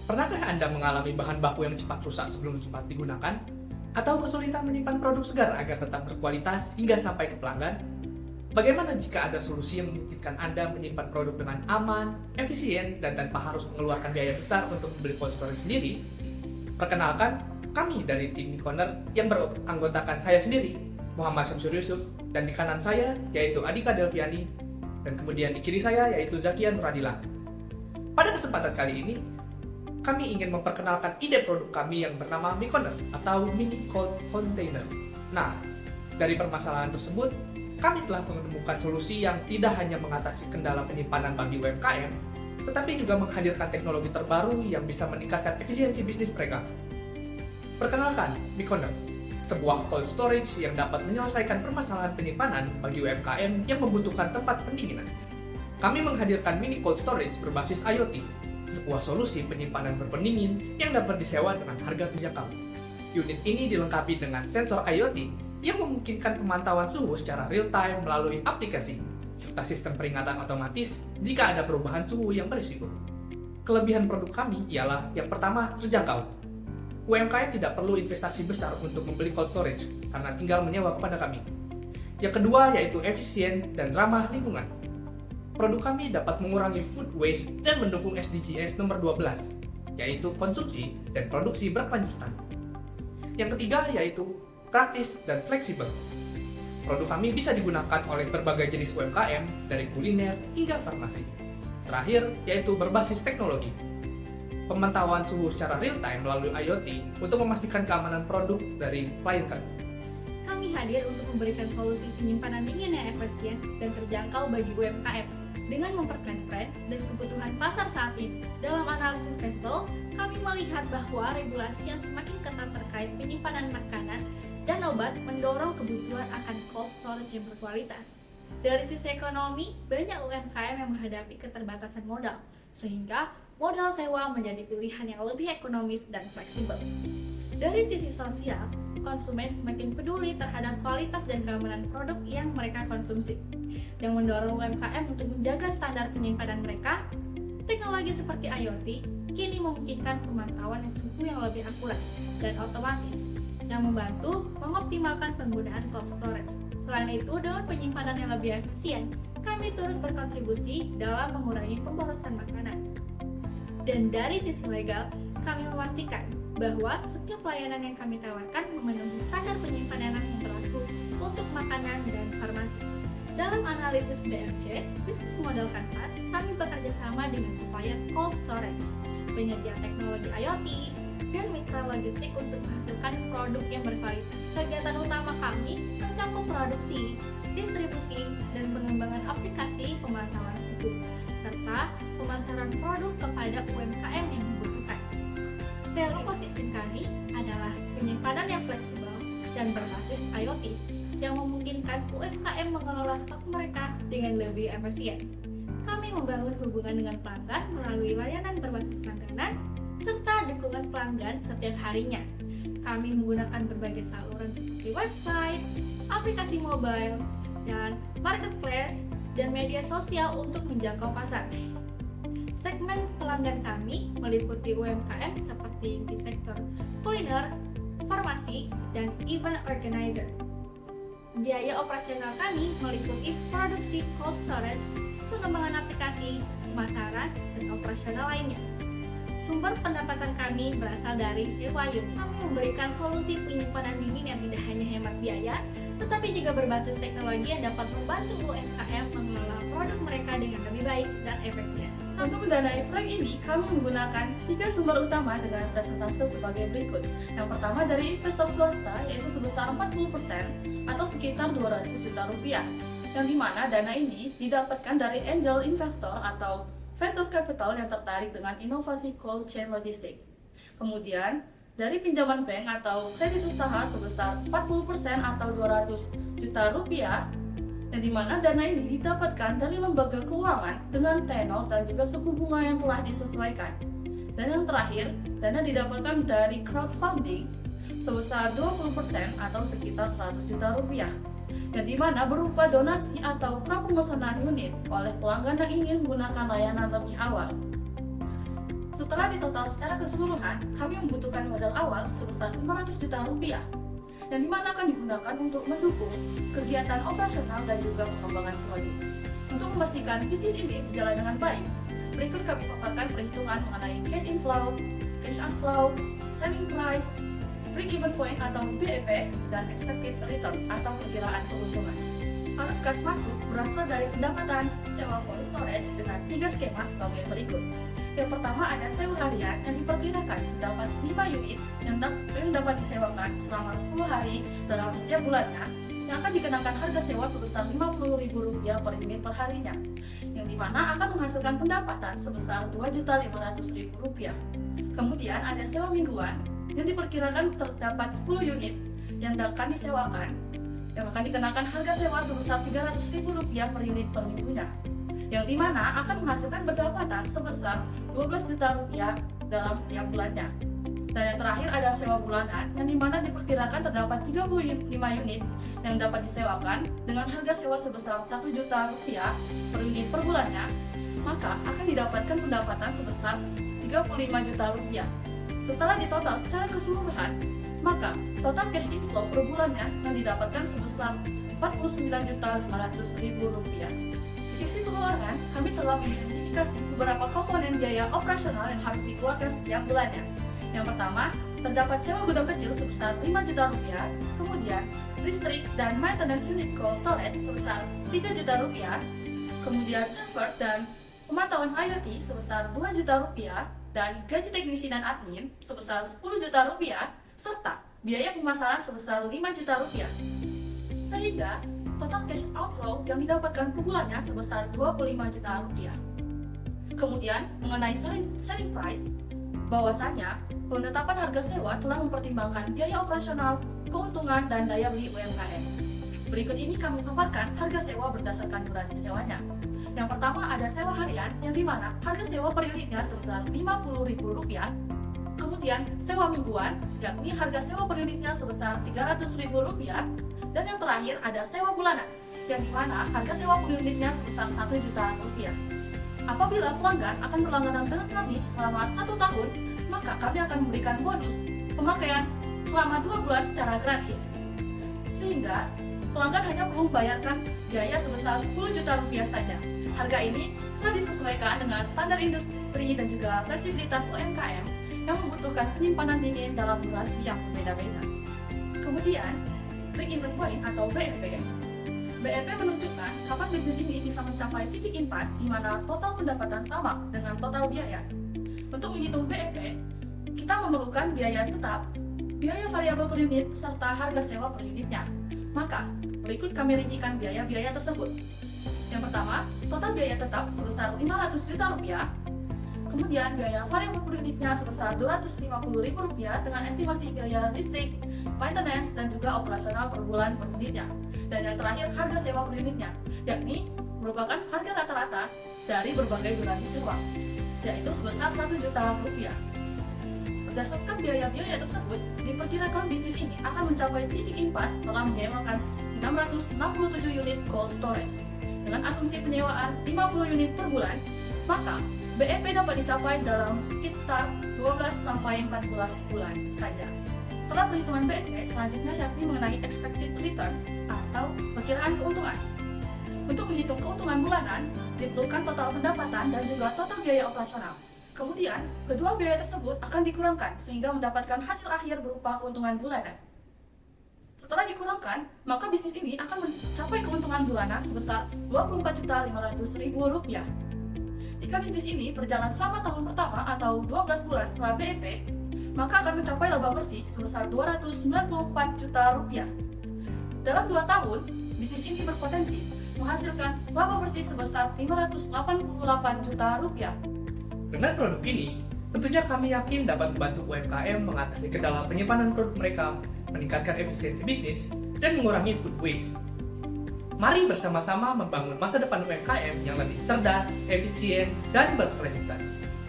Pernahkah Anda mengalami bahan baku yang cepat rusak sebelum sempat digunakan? Atau kesulitan menyimpan produk segar agar tetap berkualitas hingga sampai ke pelanggan? Bagaimana jika ada solusi yang memungkinkan Anda menyimpan produk dengan aman, efisien, dan tanpa harus mengeluarkan biaya besar untuk membeli cold storage sendiri? Perkenalkan, kami dari tim Mikoner yang beranggotakan saya sendiri, Muhammad Syamsur Yusuf, dan di kanan saya yaitu Adika Delviani, dan kemudian di kiri saya yaitu Zakia Nuradila. Pada kesempatan kali ini, kami ingin memperkenalkan ide produk kami yang bernama Mikoner atau Mini Cold Container. Nah, dari permasalahan tersebut, kami telah menemukan solusi yang tidak hanya mengatasi kendala penyimpanan bagi UMKM, tetapi juga menghadirkan teknologi terbaru yang bisa meningkatkan efisiensi bisnis mereka. Perkenalkan, Mikoner, sebuah cold storage yang dapat menyelesaikan permasalahan penyimpanan bagi UMKM yang membutuhkan tempat pendinginan. Kami menghadirkan Mini Cold Storage berbasis IoT, sebuah solusi penyimpanan berpendingin yang dapat disewa dengan harga terjangkau. Unit ini dilengkapi dengan sensor IoT yang memungkinkan pemantauan suhu secara real-time melalui aplikasi, serta sistem peringatan otomatis jika ada perubahan suhu yang berisiko. Kelebihan produk kami ialah yang pertama, terjangkau. UMKM tidak perlu investasi besar untuk membeli cold storage karena tinggal menyewa kepada kami. Yang kedua yaitu efisien dan ramah lingkungan. Produk kami dapat mengurangi food waste dan mendukung SDGs nomor 12, yaitu konsumsi dan produksi berkelanjutan. Yang ketiga yaitu praktis dan fleksibel. Produk kami bisa digunakan oleh berbagai jenis UMKM dari kuliner hingga farmasi. Terakhir yaitu berbasis teknologi. Pemantauan suhu secara real-time melalui IoT untuk memastikan keamanan produk dari klien kami. Kami hadir untuk memberikan solusi penyimpanan dingin yang efisien dan terjangkau bagi UMKM dengan memperkuat tren dan kebutuhan pasar saat ini. Dalam analisis Vestel, kami melihat bahwa regulasi yang semakin ketat terkait penyimpanan makanan dan obat mendorong kebutuhan akan cold storage yang berkualitas. Dari sisi ekonomi, banyak UMKM yang menghadapi keterbatasan modal, sehingga modal sewa menjadi pilihan yang lebih ekonomis dan fleksibel. Dari sisi sosial, konsumen semakin peduli terhadap kualitas dan keamanan produk yang mereka konsumsi. Yang mendorong UMKM untuk menjaga standar penyimpanan mereka, teknologi seperti IoT kini memungkinkan pemantauan suhu yang lebih akurat dan otomatis, yang membantu mengoptimalkan penggunaan cold storage. Selain itu, dengan penyimpanan yang lebih efisien, kami turut berkontribusi dalam mengurangi pemborosan makanan. Dan dari sisi legal, kami memastikan bahwa setiap pelayanan yang kami tawarkan memenuhi standar penyimpanan yang berlaku untuk makanan dan farmasi. Dalam analisis BRC, bisnis model Kanvas, kami bekerja sama dengan supplier cold storage, penyedia teknologi IoT, dan mitra logistik untuk menghasilkan produk yang berkualitas. Kegiatan utama kami mencakup produksi, distribusi, dan pengembangan aplikasi pemantauan suhu, serta pemasaran produk kepada UMKM yang membutuhkan. Value position kami adalah penyimpanan yang fleksibel dan berbasis IoT yang memungkinkan UMKM mengelola stok mereka dengan lebih efisien. Kami membangun hubungan dengan pelanggan melalui layanan berbasis langganan serta dukungan pelanggan setiap harinya. Kami menggunakan berbagai saluran seperti website, aplikasi mobile, dan marketplace dan media sosial untuk menjangkau pasar. Segmen pelanggan kami meliputi UMKM seperti di sektor kuliner, farmasi, dan event organizer. Biaya operasional kami meliputi produksi cold storage, pengembangan aplikasi, pemasaran, dan operasional lainnya. Sumber pendapatan kami berasal dari sewa unit. Kami memberikan solusi penyimpanan dingin yang tidak hanya hemat biaya, tetapi juga berbasis teknologi yang dapat membantu UMKM mengelola produk mereka dengan lebih baik dan efisien. Untuk mendanai proyek ini, kami menggunakan 3 sumber utama dengan persentase sebagai berikut. Yang pertama dari investor swasta, yaitu sebesar 40% atau sekitar 200 juta rupiah, yang dimana dana ini didapatkan dari angel investor atau venture capital yang tertarik dengan inovasi cold chain logistik. Kemudian, dari pinjaman bank atau kredit usaha sebesar 40% atau 200 juta rupiah, yang dimana dana ini didapatkan dari lembaga keuangan dengan tenor dan juga suku bunga yang telah disesuaikan. Dan yang terakhir, dana didapatkan dari crowdfunding sebesar 20% atau sekitar 100 juta rupiah, yang dimana berupa donasi atau prapemesanan unit oleh pelanggan yang ingin menggunakan layanan lebih awal. Setelah ditotal secara keseluruhan, kami membutuhkan modal awal sebesar 500 juta rupiah, yang dimana akan digunakan untuk mendukung kegiatan operasional dan juga pengembangan produk. Untuk memastikan bisnis ini berjalan dengan baik, berikut kami paparkan perhitungan mengenai cash inflow, cash outflow, selling price, break-even point atau BEP, dan expected return atau perkiraan keuntungan. Arus kas masuk berasal dari pendapatan sewa cold storage dengan 3 skema sebagai berikut. Yang pertama ada sewa harian yang diperkirakan dapat 5 unit yang dapat disewakan selama 10 hari dalam setiap bulannya, yang akan dikenakan harga sewa sebesar Rp50.000 per unit per harinya, yang dimana akan menghasilkan pendapatan sebesar Rp2.500.000. Kemudian ada sewa mingguan yang diperkirakan terdapat 10 unit yang akan disewakan, yang akan dikenakan harga sewa sebesar Rp300.000 per unit per minggunya, yang dimana akan menghasilkan pendapatan sebesar Rp12 juta dalam setiap bulannya. Dan yang terakhir ada sewa bulanan yang dimana diperkirakan terdapat 35 unit yang dapat disewakan dengan harga sewa sebesar Rp1 juta per unit per bulannya, maka akan didapatkan pendapatan sebesar Rp35 juta. Setelah ditotal secara keseluruhan, maka total cash inflow per bulannya yang didapatkan sebesar Rp49.500.000. Di sisi pengeluaran, kami telah mengidentifikasi beberapa komponen biaya operasional yang harus dikeluarkan setiap bulannya. Yang pertama, terdapat sewa gudang kecil sebesar Rp5 juta, kemudian listrik dan maintenance unit cold storage sebesar Rp3 juta, kemudian server dan pemantauan IoT sebesar Rp2 juta, dan gaji teknisi dan admin sebesar Rp10 juta, serta biaya pemasaran sebesar Rp5 juta. Sehingga total cash outflow yang didapatkan per bulannya sebesar Rp25 juta. Kemudian mengenai selling price, bahwasanya penetapan harga sewa telah mempertimbangkan biaya operasional, keuntungan, dan daya beli UMKM. Berikut ini kami paparkan harga sewa berdasarkan durasi sewanya. Yang pertama ada sewa harian yang dimana harga sewa per unitnya sebesar Rp50.000. Kemudian sewa mingguan, yakni harga sewa per unitnya sebesar Rp300.000. Dan yang terakhir ada sewa bulanan, yang dimana harga sewa per unitnya sebesar Rp1 juta. Apabila pelanggan akan berlangganan dengan kami selama 1 tahun, maka kami akan memberikan bonus pemakaian selama 2 bulan secara gratis. Sehingga pelanggan hanya perlu membayarkan biaya sebesar Rp10 juta saja. Harga ini telah disesuaikan dengan standar industri dan juga fleksibilitas UMKM yang membutuhkan penyimpanan dingin dalam durasi yang berbeda-beda. Kemudian, break-even point atau BEP. BEP menunjukkan kapan bisnis ini bisa mencapai titik impas di mana total pendapatan sama dengan total biaya. Untuk menghitung BEP, kita memerlukan biaya tetap, biaya variabel per unit, serta harga sewa per unitnya. Maka, berikut kami rincikan biaya-biaya tersebut. Yang pertama, total biaya tetap sebesar Rp500 juta. Kemudian biaya variabel per unitnya sebesar Rp250.000 dengan estimasi biaya listrik, maintenance, dan juga operasional per bulan per unitnya. Dan yang terakhir harga sewa per unitnya, yakni merupakan harga rata-rata dari berbagai durasi sewa, yaitu sebesar Rp1 juta. Berdasarkan biaya-biaya tersebut, diperkirakan bisnis ini akan mencapai titik impas setelah menyewakan 667 unit cold storage. Dengan asumsi penyewaan 50 unit per bulan, maka BEP dapat dicapai dalam sekitar 12-14 bulan saja. Setelah perhitungan BEP, selanjutnya yakni mengenai expected return atau perkiraan keuntungan. Untuk menghitung keuntungan bulanan, diperlukan total pendapatan dan juga total biaya operasional. Kemudian, kedua biaya tersebut akan dikurangkan sehingga mendapatkan hasil akhir berupa keuntungan bulanan. Setelah dikurangkan, maka bisnis ini akan mencapai keuntungan bulanan sebesar Rp24.500.000. Jika bisnis ini berjalan selama tahun pertama atau 12 bulan setelah BEP, maka akan mencapai laba bersih sebesar Rp294 juta. Dalam 2 tahun, bisnis ini berpotensi menghasilkan laba bersih sebesar Rp588 juta. Dengan produk ini, tentunya kami yakin dapat membantu UMKM mengatasi kendala penyimpanan produk mereka, meningkatkan efisiensi bisnis, dan mengurangi food waste. Mari bersama-sama membangun masa depan UMKM yang lebih cerdas, efisien, dan berkelanjutan.